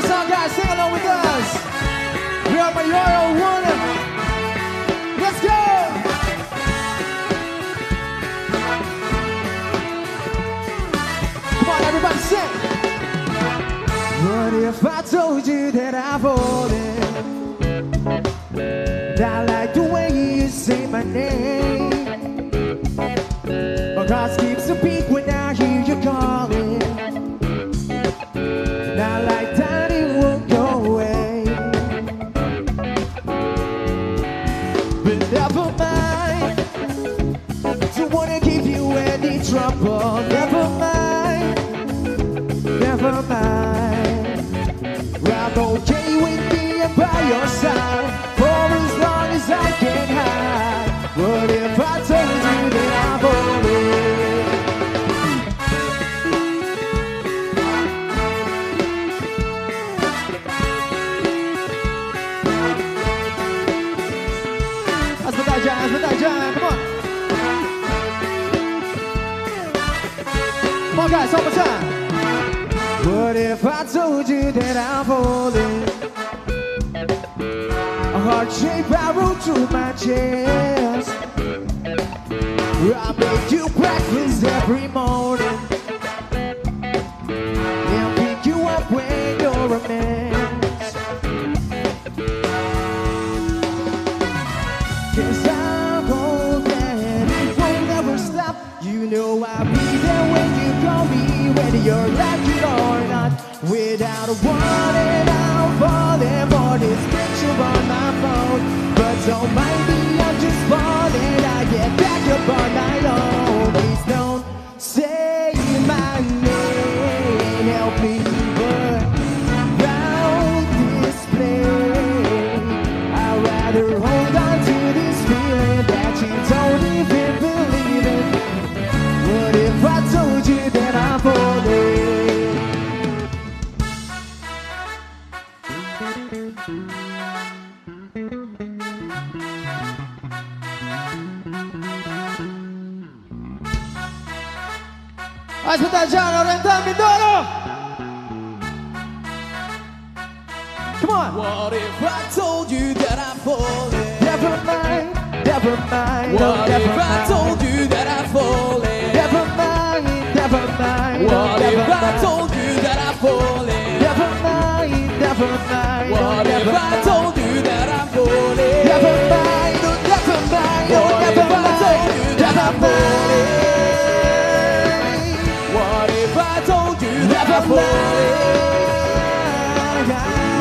song, guys. Sing along with us. We are Mayora One. Let's go. Come on, everybody, sing. What if I told you that I'm falling? I like the way you say my name. My heart skips a beat when I hear you calling. Not like that it won't go away. But never mind, don't wanna give you any trouble. Never mind, never mind. I'm okay with being by your side for as long as I can hide. What if I told you that I'm falling? Sebentar jangan, come on. Come on guys, one more time. What if I told you that I'm falling? A heart-shaped arrow through my chest. I make you breakfast every morning and pick you up when you're a mess. 'Cause I'm hoping it won't ever stop. You know I'll be there when you call me, whether you're like it or not. Without a warning, I'm falling for this picture on my phone. But don't mind me, I'm just falling. I get back up on my own. Please don't say my name. Help me burn round this place. I'd rather hold on to this feeling that you don't even believe in. What if I told you that I'm falling? Aspetta Gian, Oriental Mindoro! Come on! What if I told you that I'm falling? Never mind, never mind. What if I told you that I'm falling? Never mind, never mind. What if I told you that I'm falling? Never mind, never mind. What if I told you that I'm falling? Never mind, never mind. What if I told you that I'm falling? What if I told you that I'm falling?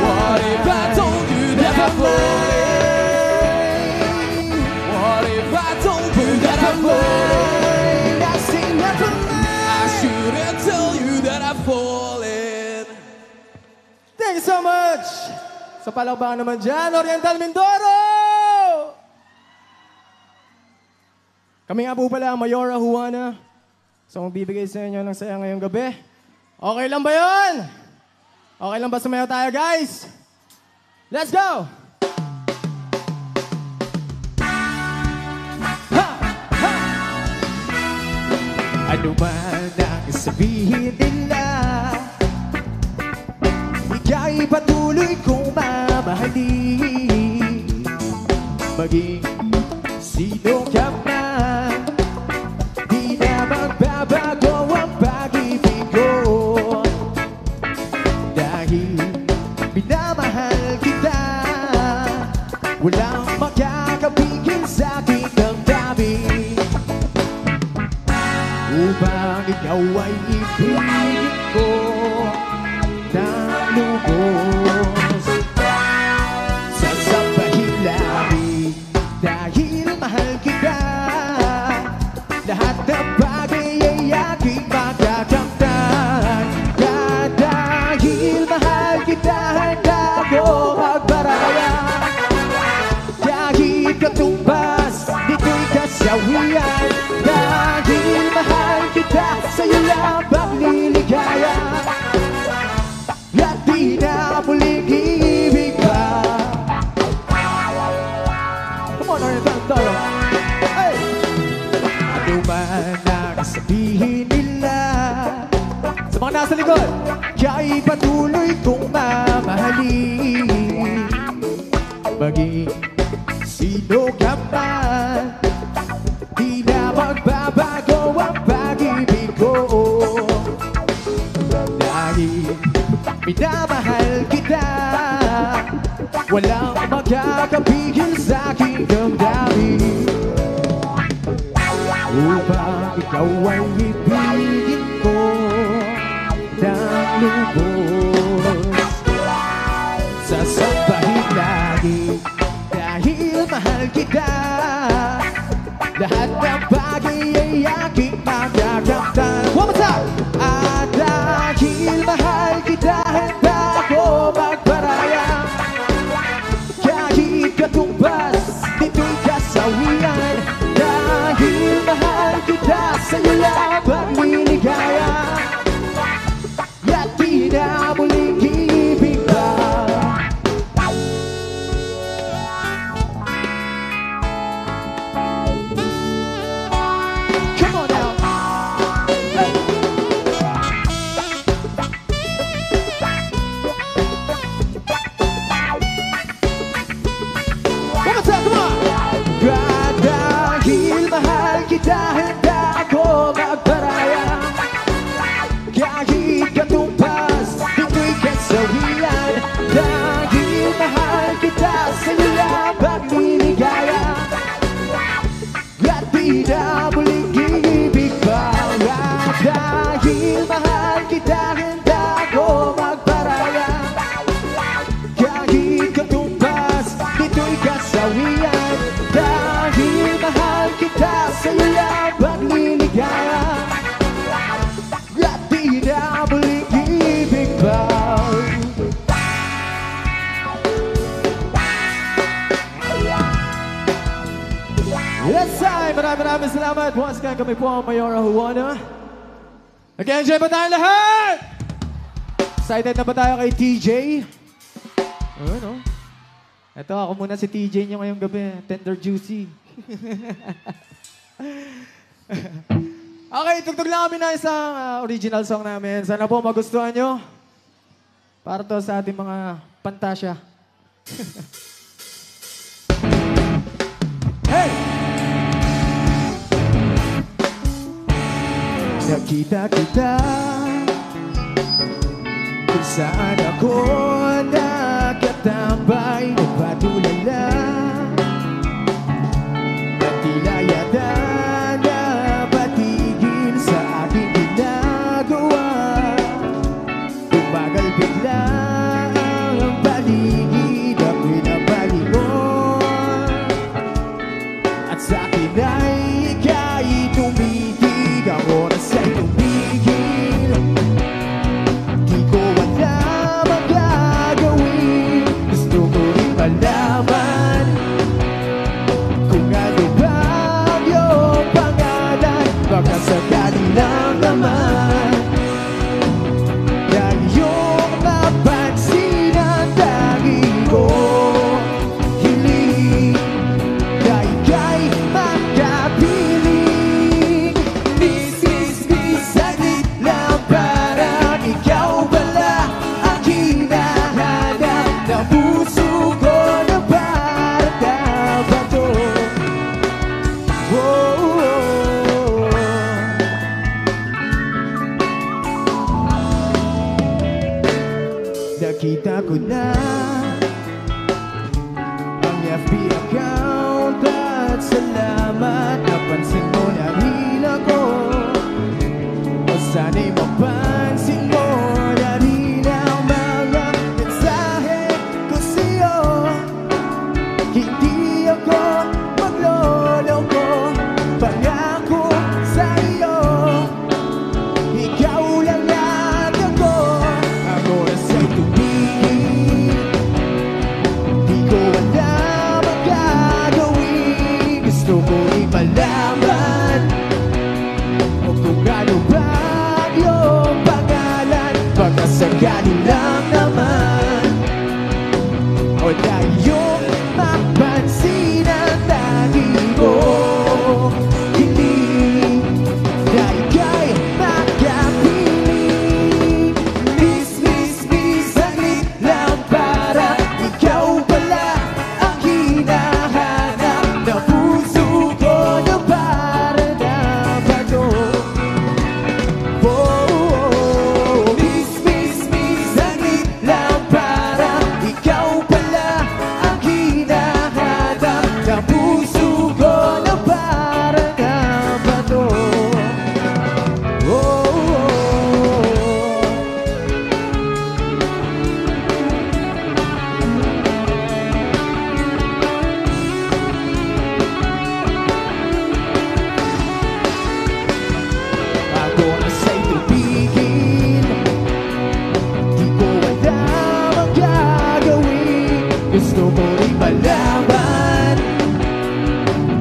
What if I told you that I'm falling? What if I told you that I'm falling? I say never mind. I shouldn't tell you that I'm falling. Thank you so much. Sa palakpakan naman dyan, Oriental Mindoro! Kami nga po pala ang Mayora Juana. So, magbibigay sa inyo ng saya ngayong gabi. Okay lang ba yun? Okay lang ba sumayaw tayo, guys? Let's go! Ha! Ha! Ano man ang sabihin nila, ika'y patuloy kong mamahalin. Maging sino ka man, di na magbabago ang pag-ibig ko. Dahil minamahal kita, walang makakapigil sa aking damdamin. Upang ikaw ay ibigin ko ng lubos, sasabahin namin dahil mahal kita. Lahat ng bagay ay aking magagamtan. Dahil mahal kita, handa ako magparayan. Kahit katumbas, nito'y kasawian. Dahil mahal kita, sa'yo lang pagliligaya. At di na muling ibig pa. Come on, Oriental Mindoro. Hey! Ano man ang sabihin nila, sa mga nasa likod, kaya patuloy kong dahil maging sino ka man, di na magbabago ang pag-ibig ko. Dahil minamahal kita, walang magkakapigil sa aking damdamin. Upang ikaw ay ibigin ko ng lubos, sasambahin lagi dahil mahal kita. Lahat ng bagay ay aking magagamtan. One more time! At dahil mahal kita, handa ako magparaya. Kahit katumbas, dito'y kasawian. Dahil mahal kita, sa'yo lang pagniligaya. At di na muling ibig pa. Come on now. Hey. One more time, come on. Dahil mahal kita, handa ako magparaya. Kahit katumbas, dito'y kasawian. Dahil mahal kita, sa'yo lang pagniligaya. At di na muling ibig pa. Dahil mahal kita, handa ako magparaya. Kahit katumbas, dito'y kasawian. Dahil mahal kita, sa'yo lang pagniligaya. At di na muling ibig pa. Yes, ay! Maraming salamat. Once again, kami po ang Mayora Juana. Nag-enjoy ba tayo lahat? Excited na ba tayo kay TJ? Ano? Ito, ako muna si TJ niyo ngayong gabi. Tender Juicy. Okay, tugtog lang kami na isang original song namin. Sana po magustuhan nyo. Para to sa ating mga pantasya. Hey! Nakita kita kung saan ako nakatambay, nagpatulala. At tila yata napatigil sa aking ginagawa. Tumagal bigla ang paligid, ako'y nabalingon. At sa akin ay ika'y tumitig, ang oras ay tumigil. Di ko alam ang gagawin, gusto ko rin malaman kung ano ba ang iyong pangalan. Baka sakali lang naman na iyong mapansin ang dahil ko. Hiling na ika'y makapiling. Saglit lang parang ikaw pala ang hinahanap ng puso ko na parang bato. Whoa. Nakita ko na ang FB account at salamat napansin mo na hila ko. O sana'y mapansin mo na rin ang mga mensahe ko sa'yo. Hindi ako magloloko, pangako sa'yo. Ikaw lang at ako, ang oras ay tumigil. Di ko alam ang gagawin, gusto ko ipalaman Gusto ko rin malaman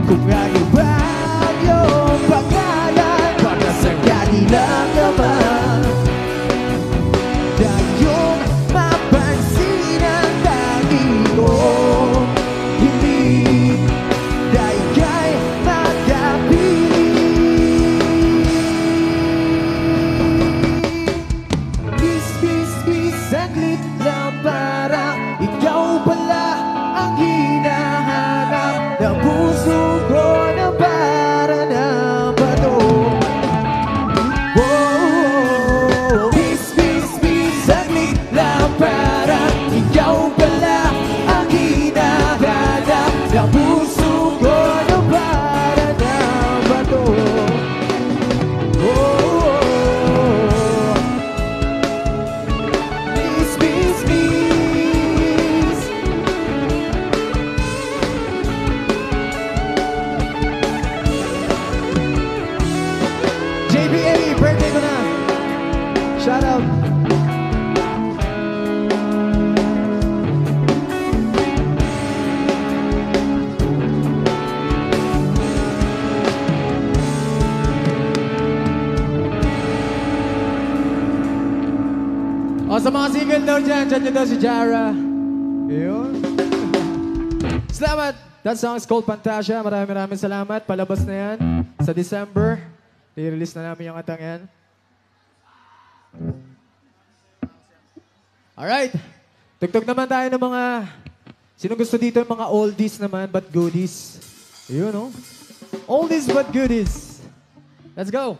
kung ano ba ang iyong pangalan. Baka sakali lang naman tayong mapansin ang lagi ko. Hindi dahil kay magkapili. Bis, saglit lang para ikaw pala ang hinahanap ng puso ko na para na bato. Bis, saglit lang para ikaw pala ang hinahanap ng puso ko na para na bato. JBA, birthday ko na. Shout out. O sa mga single daw dyan nyo daw si Jara. Ayun. Salamat. That song is called Fantasia. Maraming salamat. Palabas na yan sa December. I-release na namin yung atang yan. Alright. Tugtog naman tayo ng mga... Sino gusto dito yung mga oldies naman but goodies? Ayun, no? Oldies but goodies. Let's go.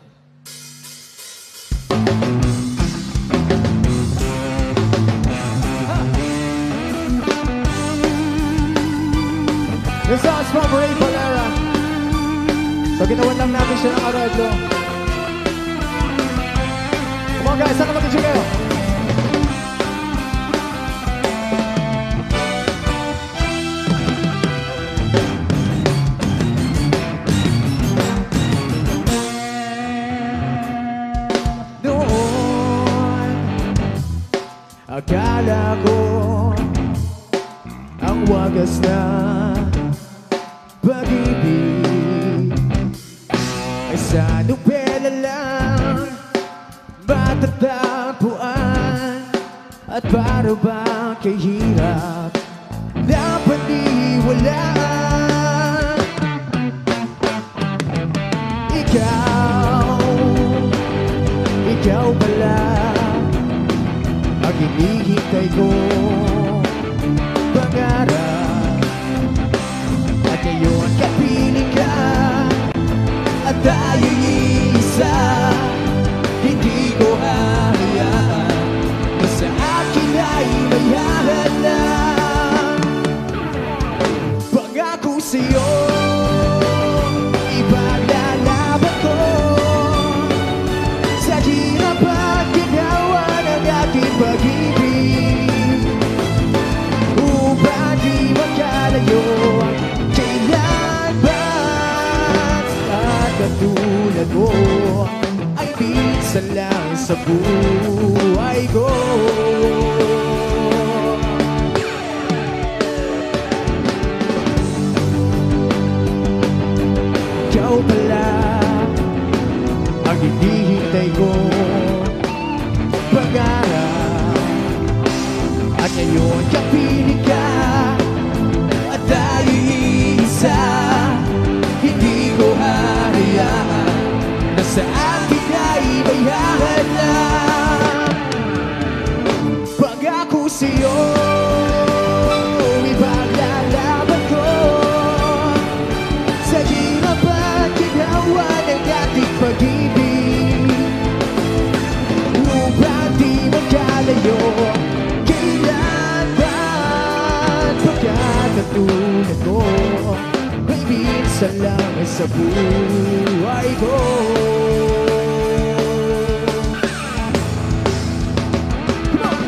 This song is from Ray Valera. So ginawan lang namin siya ng aradlo. Come on guys, saan ka mag-tune kayo? Noon, akala ko ang wagas na pag-ibig ay sa nobela lang matatagpuan at para bang kahirap na paniwalaan. Ikaw pala ang hinihintay ko pangarap. At ngayon kapiling ka at tayo'y isa. Hindi ko hahayaan na sa akin ay may hahanap. Pangako sa'yo, ipaglalaban ko sa hirap at ginawa ng aking pag-ibig. Upang di magkalayo katulad mo ay minsan lang sa buhay ko. Ikaw pala ang hinihintay ko pangarap. At ngayon kapiling ka at tayo'y isa. Hindi ko hahayaan na sa akin ay may hahanap. Pangako sa'yo, ipaglalaban ko sa hirap at ginawa ng ating pag-ibig. Upang di magkalayo kailanman pagkatulad ko. Minsan lang sa buhay ko. Come on!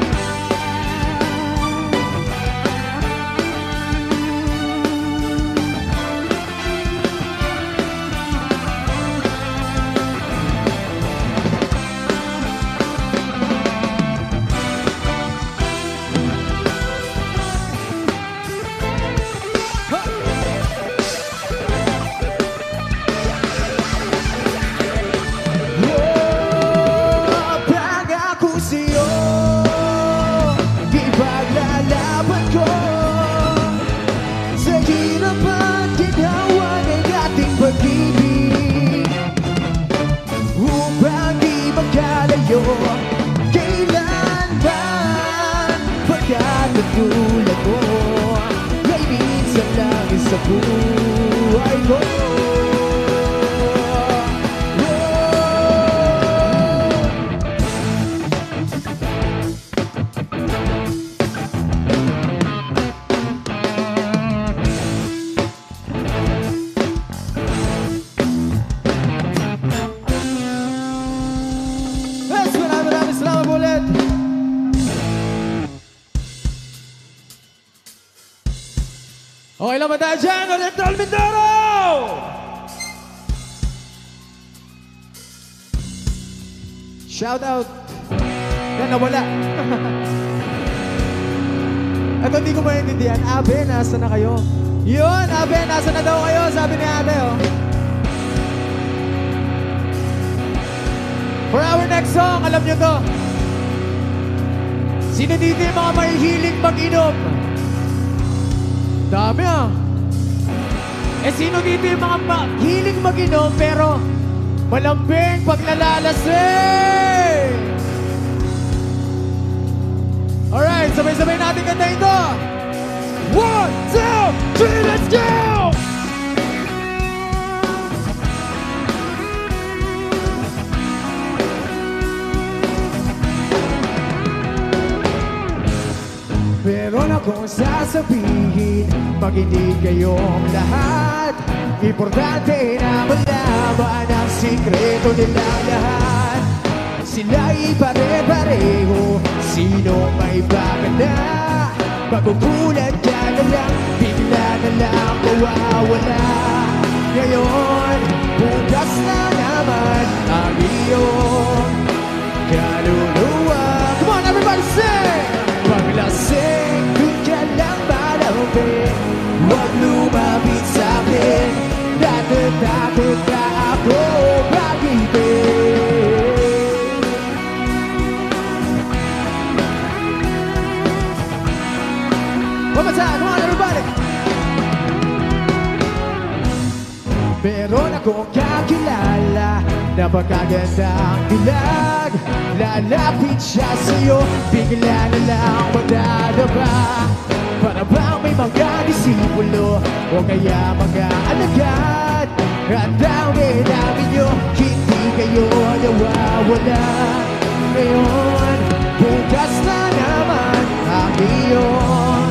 katulad mo ay minsan lang sa buhay ko. Maraming salamat ulit. Okay lang ba tayo dyan? Oriental Mindoro! Shout out. Yan, nawala. Ito hindi ko maintindihan. Abe, nasa na kayo? Yun, Abe, nasa na daw kayo? Sabi ni ate, oh. For our next song, alam nyo to. Sino dito yung mga mahihilig mag-inom? Dami ah. Eh sino dito yung mga hiling mag-inom pero malambing paglalalasing? Alright, sabay-sabay natin kantahin to. 1, 2, 3, let's go! Meron akong sasabihin, makinig kayong lahat. Importante na malaman ang sikreto nilang lahat. Sila'y pare-pareho, sino may baka na. Magugulat ka na lang, bigla na lang mawawala. Ngayon, bukas na naman ang iyong kaluluwa. Come on, everybody sing! Paglasing, dun ka lang malapit. Huwag lumapit sa'kin. Natatakot na ako mag-ibig. One more time, come on everybody. Meron akong kakilala, napakagandang dilag. Lalapit siya sa'yo, bigla na lang madadaba. Para bang may mga disipulo o kaya mga alagad. At dami namin nyo, hindi kayo nawawala. Ngayon, bukas na naman ang iyong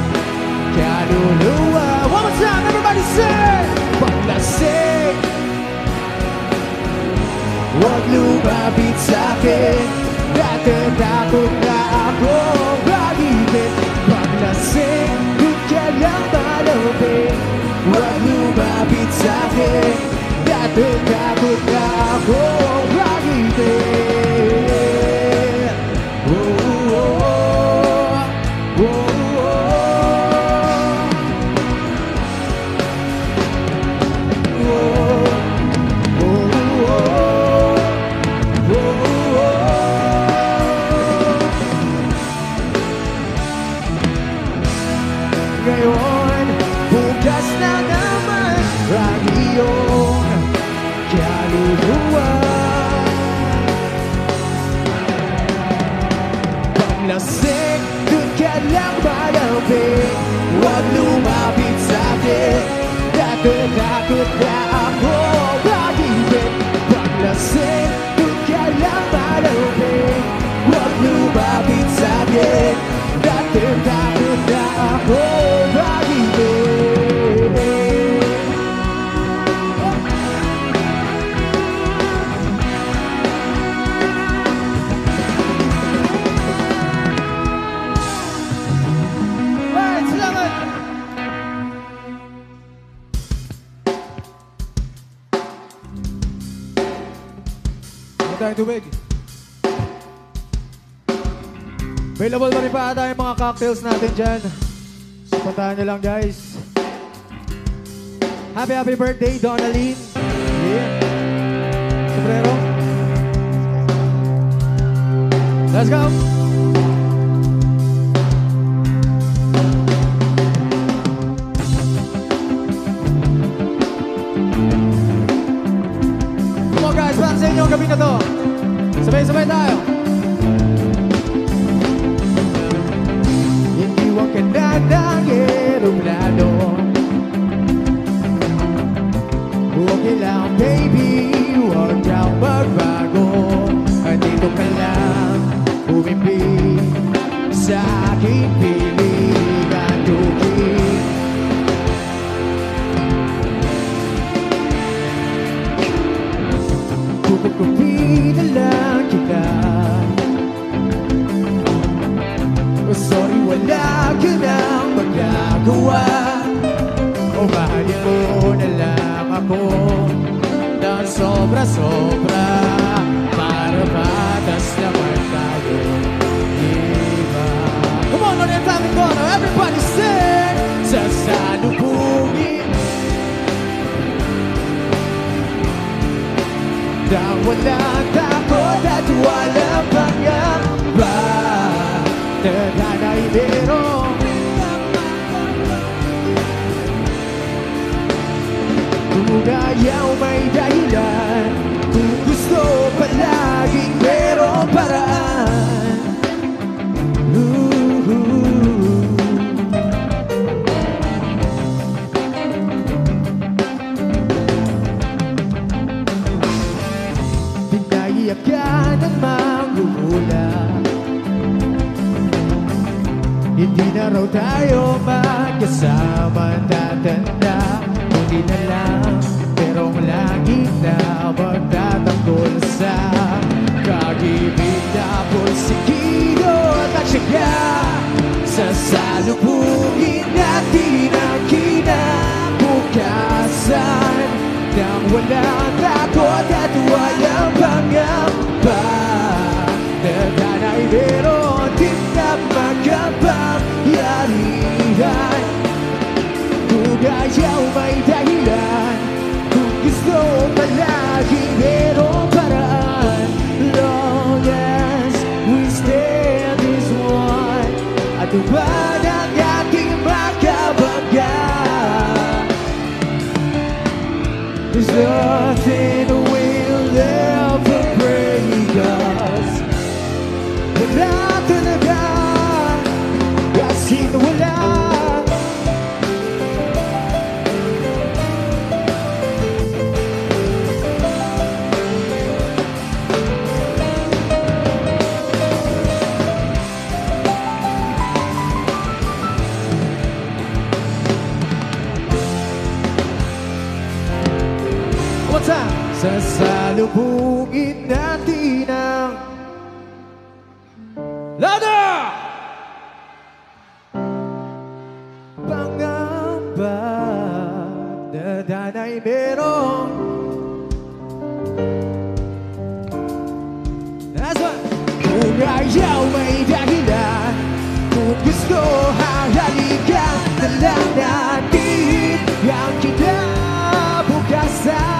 kaluluwa. One more time, everybody sing! Paglasing, huwag lumapit sa'kin. Natatakot na ako mag-ibig. Paglasing, dun ka lang malapit. Huwag lumapit sa'kin. Natatakot na ako mag-ibig. Oh, oh, oh, oh, oh, oh, oh. Ngayon, bukas na naman ang iyong kaluluwa. Paglasing, dun ka lang malapit. Huwag lumapit sa'kin. Natatakot na ako mag-ibig. Paglasing, dun ka lang malapit. Huwag lumapit sa'kin. Natatakot na ako mag-ibig. Alright, salamat! Ano tayong tubig? Available pa rin pa ata yung mga cocktails natin dyan. Puntahan nyo lang guys. Happy birthday, Donalyn. Yeah. Sombrero. Let's go. Come on guys, para sa inyo ang gabi na to. Sabay-sabay tayo. Iniwan ka na ng eroplano. Okay lang baby, huwag kang magbago. Andito ka lang, umibig sa aking piling at tubig. Kukupi na lang kita. Oh, sorry, wala ka nang magagawa. O mahalin mo na lang ako ng sobra-sobra para patas naman tayo, diba? Come on, on your time and go now, everybody sing! Sasalubungin nang walang takot at walang pangamba. Tadhana'y merong kung ayaw may dahilan, kung gusto palaging merong paraan. Pinaiyak ka ng magugulang, hindi na raw tayo magkasama tatanda. Hindi na lang, pero lagi na magtatanggol sa pag-ibig na pulsikido at syaga. Sasalubungin natin ang kinabukasan nang walang takot at walang pangamba. Tadhana'y meron din na magkapangyarihan. Kung ayaw may dahilan, kung gusto palaging merong paraan. Long as we stay this one, at uban ang ating makabangga. There's nothing will ever break us. Wala talaga, kasi wala. Sasalubungin natin ang louder! Pangamba, dadana'y merong. That's what. Kung ayaw may dahilan, kung gusto hahalikan na lang natin ang kinabukasan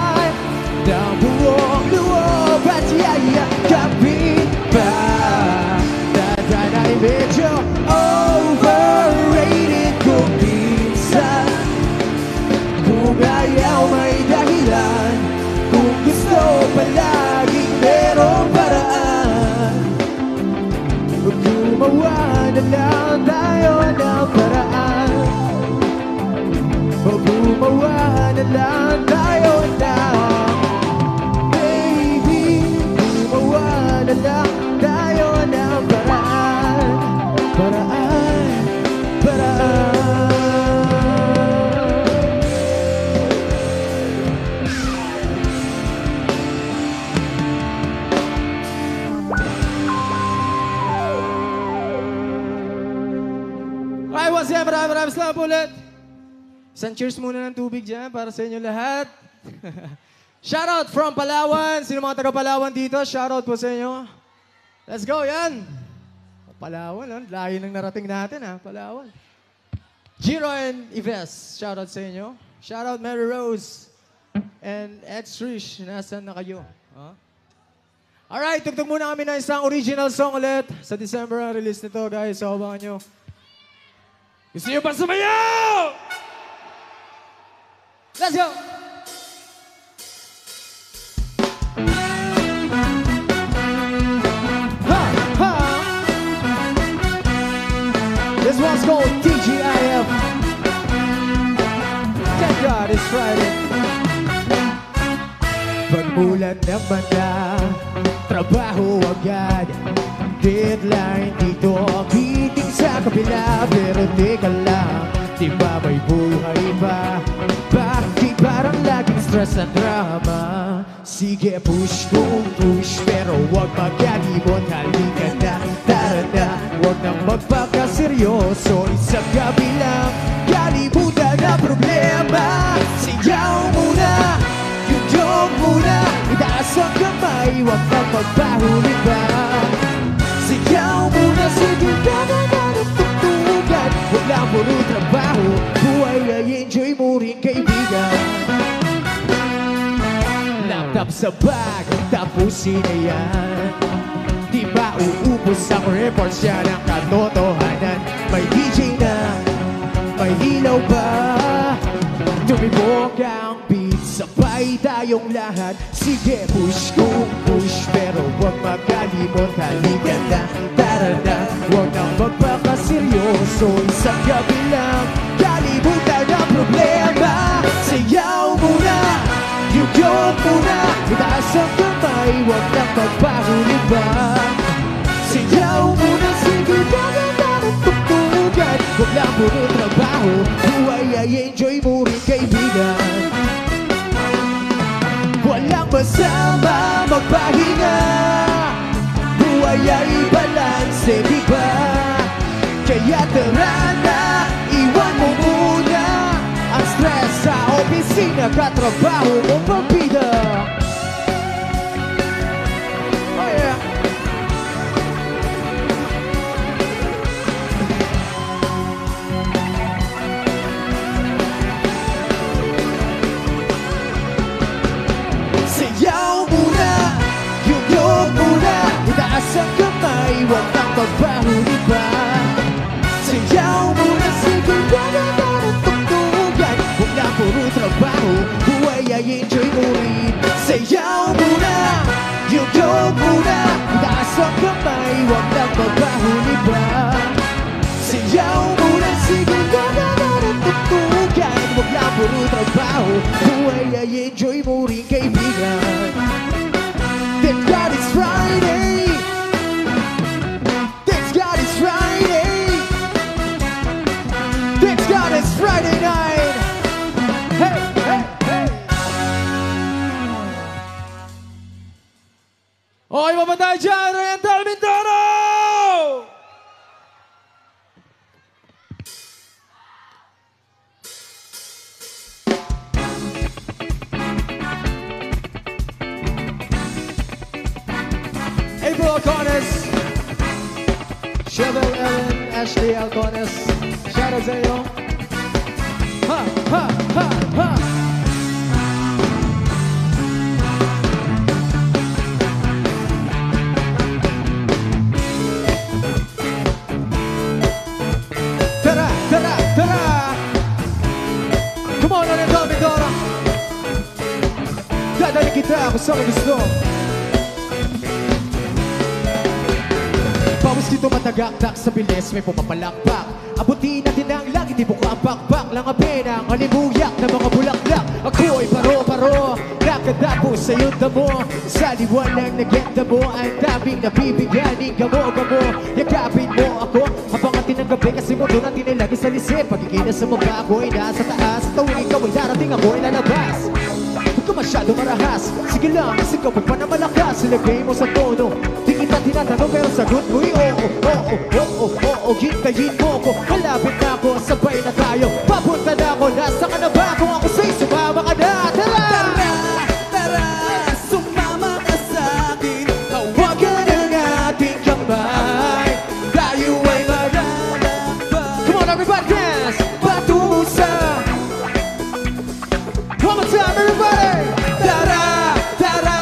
ng buong loob at yayakapin pa. Dadana'y medyo overrated kung minsan. Kung ayaw may dahilan, kung gusto palaging merong paraan. Gumawa na lang tayo ng paraan. Gumawa na lang tayo ng na lang tayo ng paraan, paraan, paraan. Okay, once again, maraming salamat ulit. Isang cheers muna ng tubig dyan para sa inyo lahat. Shoutout from Palawan. Sino mga taga Palawan dito? Shoutout po sa inyo. Let's go, yan. Palawan, layo nang narating natin, ha? Palawan. Giro and Yves, shoutout sa inyo. Shoutout Mary Rose and X Rish. Nasaan na kayo? Huh? Alright, tugtog muna kami ng isang original song ulit. Sa December ang release nito, guys. So, abangan nyo. Gusto nyo ba sumayaw? Let's go! This one's called TGIF. Friday. Pagmulan naman na trabaho agad, deadline dito, meeting sa kabila. Pero teka lang, di ba may buhay pa? Bakit parang laging stress at drama? Sige, push kung push, pero huwag magalimot. Halika na, tara na, huwag nang magpakaseryoso. Isang gabi lang, kalimutan ang problema. Sigaw muna, yugtong muna, itaas ang kamay, huwag nang magpahuli pa. Sigaw muna, sige ka na ng tugtugan. Huwag lang puro trabaho, buhay ay enjoy mo rin, kaibigan. Laptop sa bag, tapusin na yan. Di ba uubos ang reports yan ang katotohanan? May DJ na, may ilaw pa, tumibok ang beat, sabay tayong lahat. Sige, push kung push, pero huwag magalimot. Halika na, tara na, huwag nang magpakaseryoso. Isang gabi lang, kalimutan ang problema. Sayaw muna, yugtong muna, itaas ang kamay, huwag nang magpahuli ba. Sayaw muna, sige, dagat ang tugtugan. Huwag lang puro trabaho, buhay ay enjoy mo rin, kaibigan. Walang masama magpahinga, buhay ay balanse, di ba? Kaya tara na, iwan mo muna ang stress sa opisina, katrabaho mo pabida. Oh yeah. Sayaw muna, yugtong muna, itaas ang kamay, huwag nang magpahuli pa. Sayaw muna, sige, dagat ang tugtugan. Huwag lang puro trabaho, buhay ay enjoy mo rin. Sayaw muna, yugtong muna, itaas ang kamay, huwag lang magpahuli pa. Sayaw muna, sige, dagat ang tugtugan. Huwag lang puro trabaho, buhay ay enjoy mo rin, kaibigan. Thank God it's Friday. Thank God it's Friday. Thank God it's Friday night. Hey, hey, hey. Okay, mapatay dyan, Oriental Mindoro! April Alcones, Cheryl Ellen, Ashley Alcones, shout out sa inyo. Ha, ha, ha, ha. Tara, tara, tara. Come on, Oriental Mindoro. Dadali kita kung saan mo gusto. Pawis dito matagaktak sa bilis, may pumapalakpak. Abutin natin ang langit, di buka ang bakbak. Lang ang pena, ang halimuyak na mga bulaklak. Ako'y paro-paro, nakadapo sa iyong damo. Sa liwanag na genda mo, ang daming nabibiganing gamo-gamo. Yakapin mo ako, habang atin ang gabi, kasi mo doon natin ay lagi sa lisip. Pagiging sa maba ko ay nasa taas, tawing ikaw ay darating, ako ay lalabas. Huwag ka masyado marahas, sige lang, kasi ikaw pa na malakas. Ilagay mo sa tono, di kita tinatanong, pero sagot mo'y oo, oo, oo, oo. Gintayin mo ko, malapit na ako, sabay na tayo. Papunta na ako, nasa ka na ba? Kung ako sa'y sumama ka na, tara! Tara, tara, sumama ka sa'kin. Hawakan ang ating kamay, tayo ay malalakbay. Come on everybody, dance! Patungo sa one more time everybody! Tara, tara,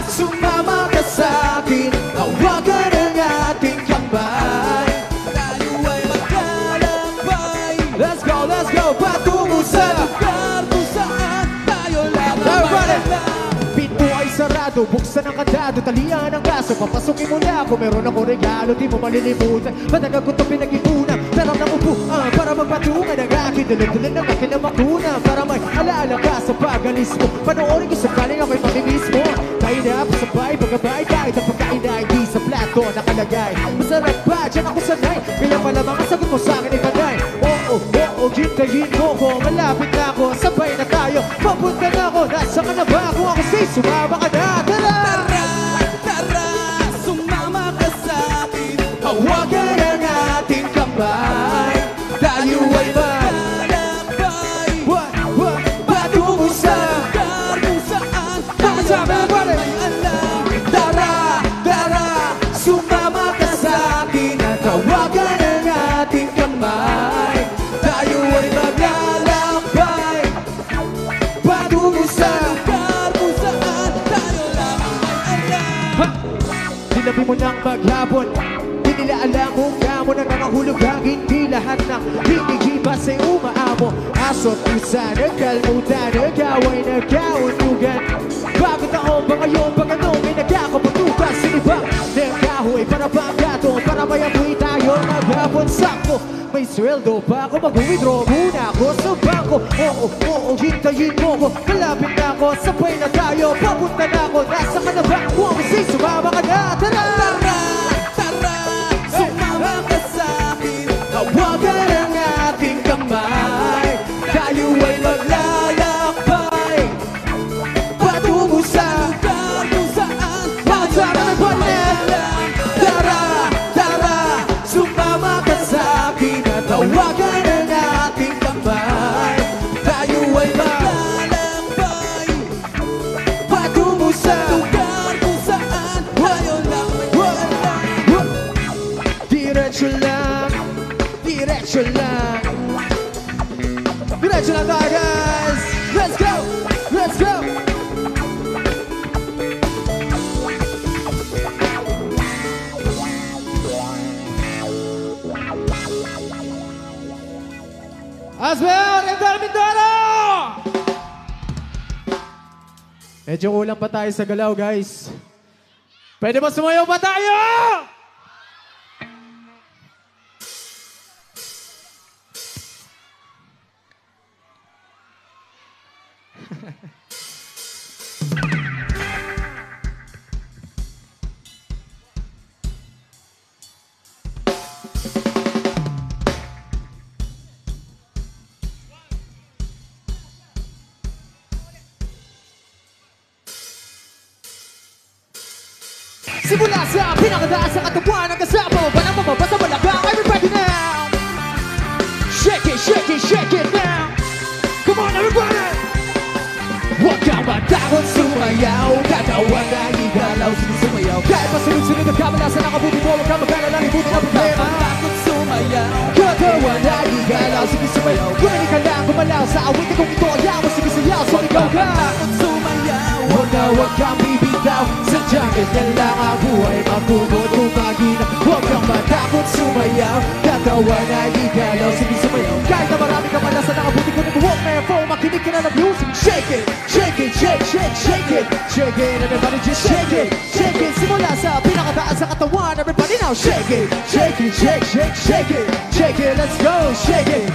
sumama ka sa'kin. Hawakan ang ating kamay, Tayo ay maglalakbay. let's go, patungo sa Lugar kung saan tayo everybody! lalabay. Pinto ay sarado, buksan ang kandado, talian ang kaso, papasukin mo na ako. Meron ako regalo, di mo malilimutan. Matagal ko ito pinag-ipunan, pero nakupuan para magpatungan ang aking dulog-dulog ng aking namakuna. Para may alala ka sa mismo. Panoorin ko sakaling ako'y mamimiss mo. Tayo na pasabay, pagkabay, kahit ang pagkain na hindi sa plato nakalagay. Masarap ba? Diyan ako sanay. Kaya pala mga sagot mo sa'kin ay panay. Oo, gintayin mo ko. Malapit na ako, sabay na tayo. Papunta na ako, nasa ka na ba? Kung ako sa'y sumama ka na. Tara! Tara, sumama ka sa'kin. Hawakan ang ating kamay. Tayo ay maglalakbay. Patungo sa lugar kung saan Kasama tayo ba rin? may alam. Tara, sumama ka sa'kin at hawakan ang ating kamay. Tayo ay maglalakbay patungo sa Lugar kung saan tayo lang may alam. Sinabi mo nang maghapon, di nila alam kung kamo nangangahulog ang hindi lahat ng hinigipas ay umaamo. Aso't pusa, nagkalmutan, nag-away, nagkauntugan. Bago taon ba ngayon, pag anong may nagkakaputukan sa ibang nagkahoy para bang gato, para may amoy tayo maghapon sakto. May sweldo pa ako, mag-withdraw muna ako sa bangko. Oo, hintayin mo ko, kalapit na ako, sabay na tayo, papunta na ako, nasa ka na ba? Kung ako sa'y sumama ka na, tara! Tara, sumama ka sa'kin. Hawakan ang ating kamay, tayo ay maglalakbay patungo sa Lugar kung saan Pagsama ng pangalan. Tara, sumama ka sa'kin at hawakan ang ating kamay. Tayo ay maglalakbay. patungo sa Lugar kung saan tayo lang may alam. Diretso lang, diretso lang. Diretso lang tayo, guys. Let's go, let's go. Asbel, Edgar Mindoro! Medyo kulang pa tayo sa galaw, guys. Pwede ba sumayaw pa tayo? Simula sa pinakataas sa katawan ng kasama mo, panang mababasa malakang, everybody now! Shake it now! Come on, everybody! Huwag kang matakot sumayaw, katawan na igalaw, sige sumayaw. Kahit pa sunod-sunod ang kamala sa nakabuti mo, huwag kang mag-alala, libutin ang problema. Takot sumayaw. Katawan na igalaw, sige sumayaw. Kumain ka lang, gumalaw sa awit kung ito ayaw mo, sige sayaw, sumigaw ka. Takot sumayaw. Huwag kang bibitaw, sadyang ganyan lang ang buhay, magkumot kung magina. Huwag kang matakot sumayaw, katawan na igalaw, sige sumayaw. Kahit na marami ka pala sa nakabuti ko ng buhok, therefore makinig ka na ng music. Shake it, shake it, shake it, everybody just shake it. Simula sa pinakataas sa katawan, everybody now shake it, let's go, shake it.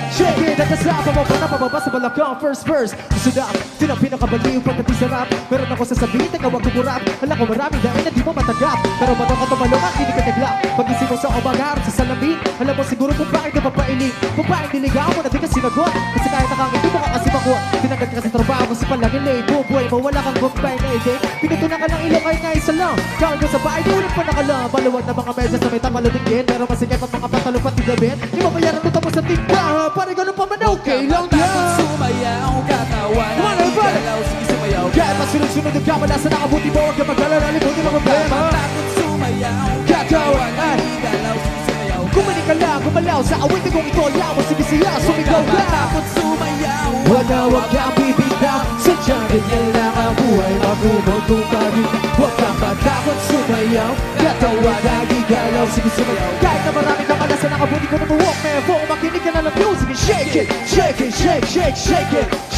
Nagkasama mo pa na pababa sa balakang first verse. Gusto na, din ang pinakabaliw pagdating sa rap. Meron ako sasabihin, teka wag kumurap. Alam ko marami dahil na di mo matagap. Pero bago ka tumalungan, hindi ka naglap. Pag-isip mo sa umagarap sa salamin, alam mo siguro kung bakit ka papailing. Kung bakit niligaw mo na di ka sinagot. Kasi kahit nakangiti mo ka kasi bakot. Tinanggal ka sa trabaho kasi palaging late. Bubuhay mo, wala kang combine na ide. Pinutunan ka ng ilong kahit na isa lang. Kawin ka sa bahay, di ulit pa nakalang. Maluwag na mga medyas na may tamalunigin. Pero masikip at mga patalo pati damit. Di mo bayaran mo tapos sa tindahan. Pare ganun pa man okay lang Takot yan. sumayaw. Katawan Come on, na everybody. igalaw. Sige sumayaw. Kahit pa sunod-sunod ang kamala sa nakabuti mo. Huwag ka mag-alala, libutin ang problema. Takot sumayaw. Katawan na igalaw. Sige sumayaw. Kumain ka lang, gumalaw sa awit kung ito ayaw mo. Sige siya, sumigaw ka. Takot sumayaw. Huwag kang bibitaw, sadyang ganyan lang ang buhay, magkumot kung magina. Huwag kang matakot sumayaw, katawan na igalaw, sige sumayaw. Kahit na marami ka pala sa nakabuti ko ng buhok, therefore makinig ka na ng music. Shake it,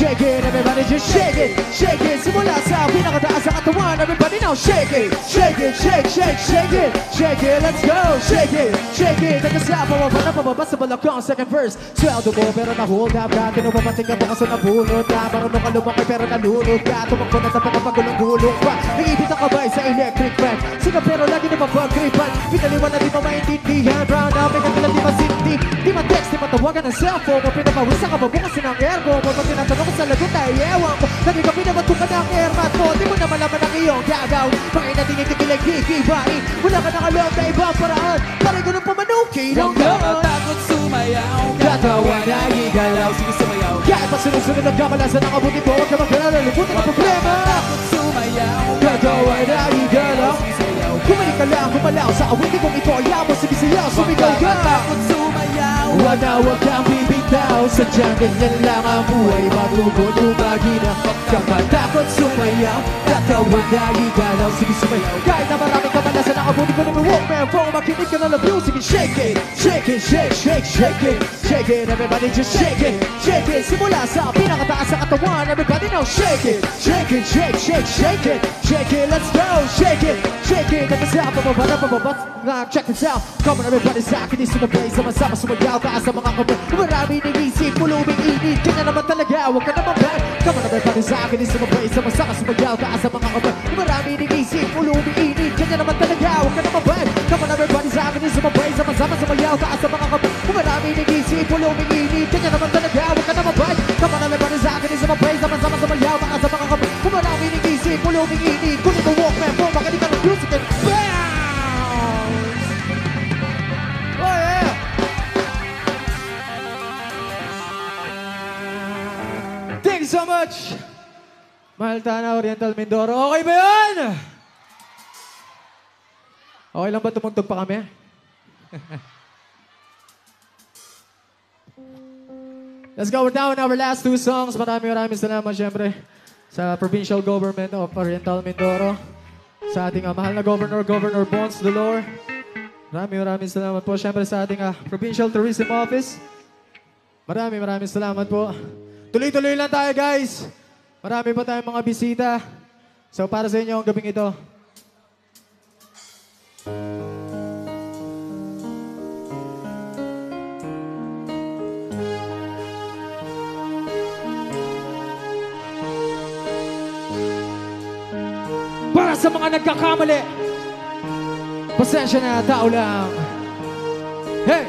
shake it. Everybody just shake it, shake it. Simula sa pinakataas sa katawan. Everybody now shake it, shake it, shake, shake, shake it, shake it. Let's go, shake it, shake it. Nagkasa pababa sa balakang second verse. Sweldo mo pero na-hold up ka. Tinupapating ka mo kasi nabulot ka. Marunong ka lumaki pero nalunod ka. Tumakbo na sa pagkapagulong-gulong pa. Nangibit ang kabay sa electric fan. Siga pero lagi na mapag-gripan. Pinaliwan na di mo maintindihan. Brown out, may katulad di masinti. Di ma-text, di matawagan ng cellphone mo. Pinapawisan ka mabukasin ang aircon mo. Pag tinatanong ko sa lagot ay ewan ko. Lagi ka pinabatukan ng airmat mo. Di mo na malaman ang iyong gagawin. Pagay na tingin-tigilang gigibain. Wala ka nakalong na ibang paraan. Parang ganun pamanukin ang Huwag ka matakot sumayaw. Katawa na igalaw. Sige sumayaw. Kahit pa sunod-sunod ang kamalasan ng kabuti mo. Huwag ka mag-alala, limutin ang problema. Takot sumayaw. Katawa na igalaw. Sige sumayaw. Kumalik ka lang, kumalaw sa awitin kong ito. Ayaw mo, sige sayaw, sumigaw ka. Takot sumayaw. Huwag kang bibitaw. Sadyang ganyan lang ang buhay. Matugod umagi na. Huwag kang matakot sumayaw. Katawa na igalaw. Sige sumayaw. Kahit na maraming kamalasan ng kabuti ko ng Walkman phone. Makinig ka na love you. Sige shake it, shake it, shake, shake, shake it, shake it. Everybody just shake it, shake it. Simula sa pinakataas sa katawan. Everybody now shake it, shake it, shake, shake, shake it, shake it. Let's go, shake it, shake it. Nagkasa pababa na pababa. Check this out. Come on everybody sa akin. Sumabay, sama-sama, sumayaw ka sa mga kamay. Marami ng isip, pulo umiinit. Kanya naman talaga, huwag ka naman ba? Come on everybody sa akin. Sumabay, sama-sama, sumayaw ka sa mga kamay. Marami ng isip, pulo umiinit. Kanya naman talaga, huwag ka naman ba? Come on everybody sa akin. Sumabay, sama-sama, sumayaw ka sa mga kamay. Marami ng isip, pulo umiinit. Kanya naman talaga, huwag ka naman ba? Come on everybody sa akin. Sumabay, sama-sama, sumayaw ka sa mga kamay. Marami ng isip, pulo umiinit. Kunin mo Walkman phone, makinig ka ng music and bounce! Oh yeah! Thank you so much! Mahal Tana, Oriental Mindoro. Okay ba yun? Okay lang ba tumugtog pa kami? Let's go. We're now in our last two songs. Maraming salamat syempre sa Provincial Government of Oriental Mindoro. Sa ating mahal na Governor Bones Dolor. Maraming salamat po syempre sa ating Provincial Tourism Office. Maraming salamat po. Tuloy-tuloy lang tayo guys. Marami pa tayong mga bisita. So para sa inyo ang gabing ito. Para sa mga nagkakamali, pasensya na, tao lang. Hey!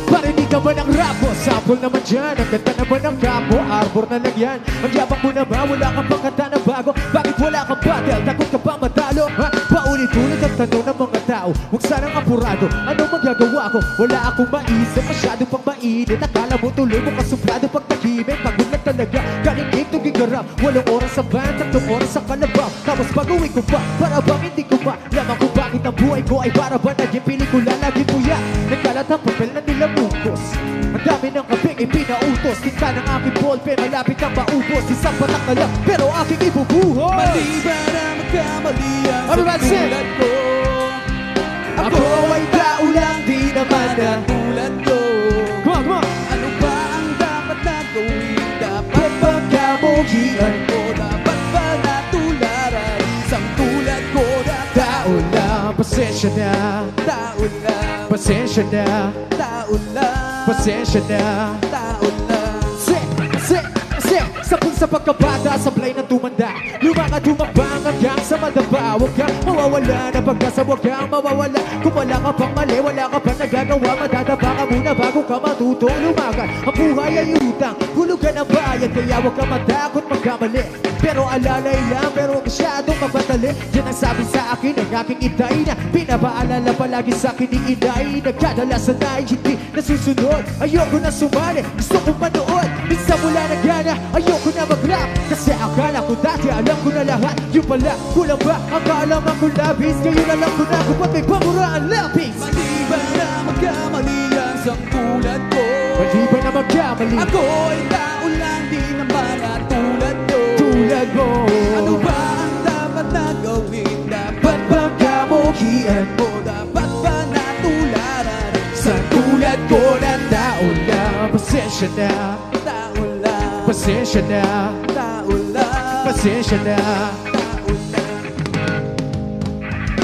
Parinig naman ang rap mo, sample naman dyan. Ang ganda naman ng kapo, arbor na lang yan. Ang yabang mo naman, wala kang pagkanta na bago. Bakit wala kang battle, takot ka pa matalo? Ha? Paulit-ulit ang tanong ng mga tao. Huwag sanang apurado, ano magagawa ko? Wala akong maisip, masyado pang mainit. Akala mo tuloy mo kasuplado pag nahimik. Pagod na talaga, galing tugig garap. 8 oras sa van, 3 oras sa kalabaw. Tapos pag-uwi ko pa, para bang hindi ko pa laman ko bakit ang buhay ko ay para ba naging pelikula, lagi puya. Nagkalat ang papel na nilabukos. Ang dami ng kaping ipinautos. Tinta ng aking ballpen, malapit ang maubos. Isang patak na lang, pero aking ibubuhos. Maliban ang magkamalian sa Everybody sing. tulad ko. Ako ay tao lang, di naman na tulad ko. Come on, come on. Ano ba ang dapat na gawin? Dapat Pagkamuhian ko, dapat ba natularan? Isang tulad ko na tao lang, pasensya na. tao lang, Pasensya na, tao lang, pasensya na. tao lang. Sapul sa pagkabata, sablay na tumanda. Lumakad humabang hanggang sa madaba. Huwag kang mawawala na pagkasa, huwag kang mawawala. Kung wala ka pang mali, wala ka pang nagagawa. Madadaba ka muna bago ka matutong lumakad. Ang buhay ay utang, hulugan ang bayad. Kaya huwag kang matakot magkamali. Pero alalay lang, pero masyadong mabatali. Yan ang sabi sa akin ng aking itay na pinapaalala palagi sa akin ni inay. Nagkadalasan ay hindi nasusunod. Ayoko na sumali, gusto ko manood. Minsan mula na gana, ayoko na mag-rap. Kasi akala ko dati alam ko na lahat. Yung pala, kulang ba ang kaalaman ko labis? Ngayon alam ko na kung ba't may pamura ang lapis. Maliban na magkamalian sa tulad ko. Maliban na magkamali, Ako ay tao lang, di naman at tulad ko. tulad mo. Ano ba ang dapat na gawin? Dapat Ba't bang kamuhian mo? o dapat ba natularan? Sa tulad ko na tao lang, pasensya na. Tao lang, Pasensya na, tao lang. pasensya na.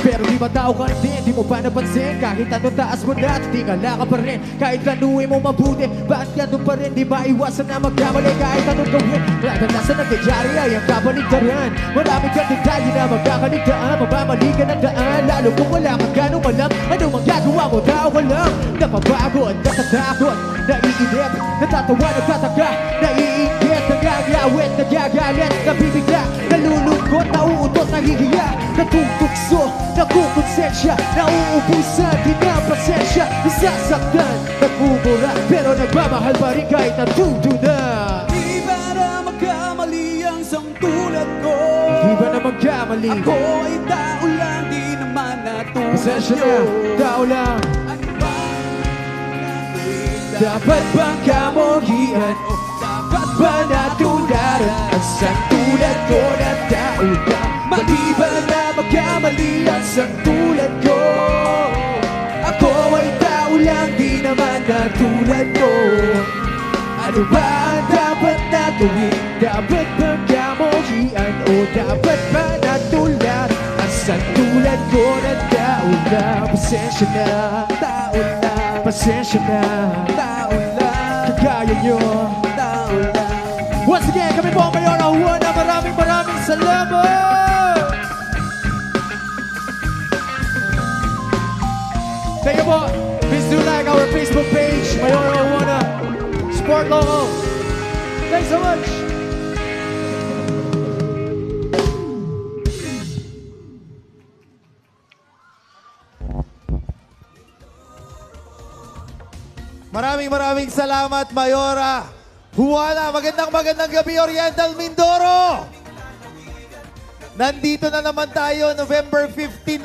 Pero di ba tao ka din, di mo pa napansin. Kahit anong taas mo na, tingala ka pa rin. Kahit ganuin mo mabuti, bakit ganun pa rin? Di ba iwasan na magkamali kahit anong gawin? Kadalasan na nangyayari ay ang kabaligtaran. Marami kang detalye na magkakaligtaan. Mamamali ka ng daan, lalo kung wala kang ganong alam. Anong magagawa mo, tao ka lang. Napapagod, natatakot, naiinip, natatawa, nagtataka, naiinggit, nagagawit, nagagalit, nabibigla, nalulungkot, nauutot, nahihiya, natutukso, nakukonsensya, nauubusan, di na pasensya, nasasaktan, nagmumura, pero nagmamahal pa rin kahit natuto na. Di ba na magkamali ang sangtulad ko? Di ba na magkamali? Ako ay tao lang, di naman natulad Pasensya na, nyo. tao lang. Ano ba ang gagawin? Dapat bang kamuhian? O dapat Ba natularan ang sangtulad ko na tao lang? Mali ba na magkamali ang sangtulad ko? Ako ay tao lang, di naman natulad ko. Ano ba ang dapat na gawin? Dapat bang kamuhian? O dapat ba natularan ang sangtulad ko na tao lang? Pasensya na, tao lang, pasensya na, tao lang, kagaya nyo. tao lang. Once again, kami po ang Mayor Juana. Maraming salamat! Thank you po. Please do like our Facebook page, Mayor Juana. Support local. Thanks so much. Maraming salamat, Mayora Juana. Magandang gabi, Oriental Mindoro. Nandito na naman tayo, November 15.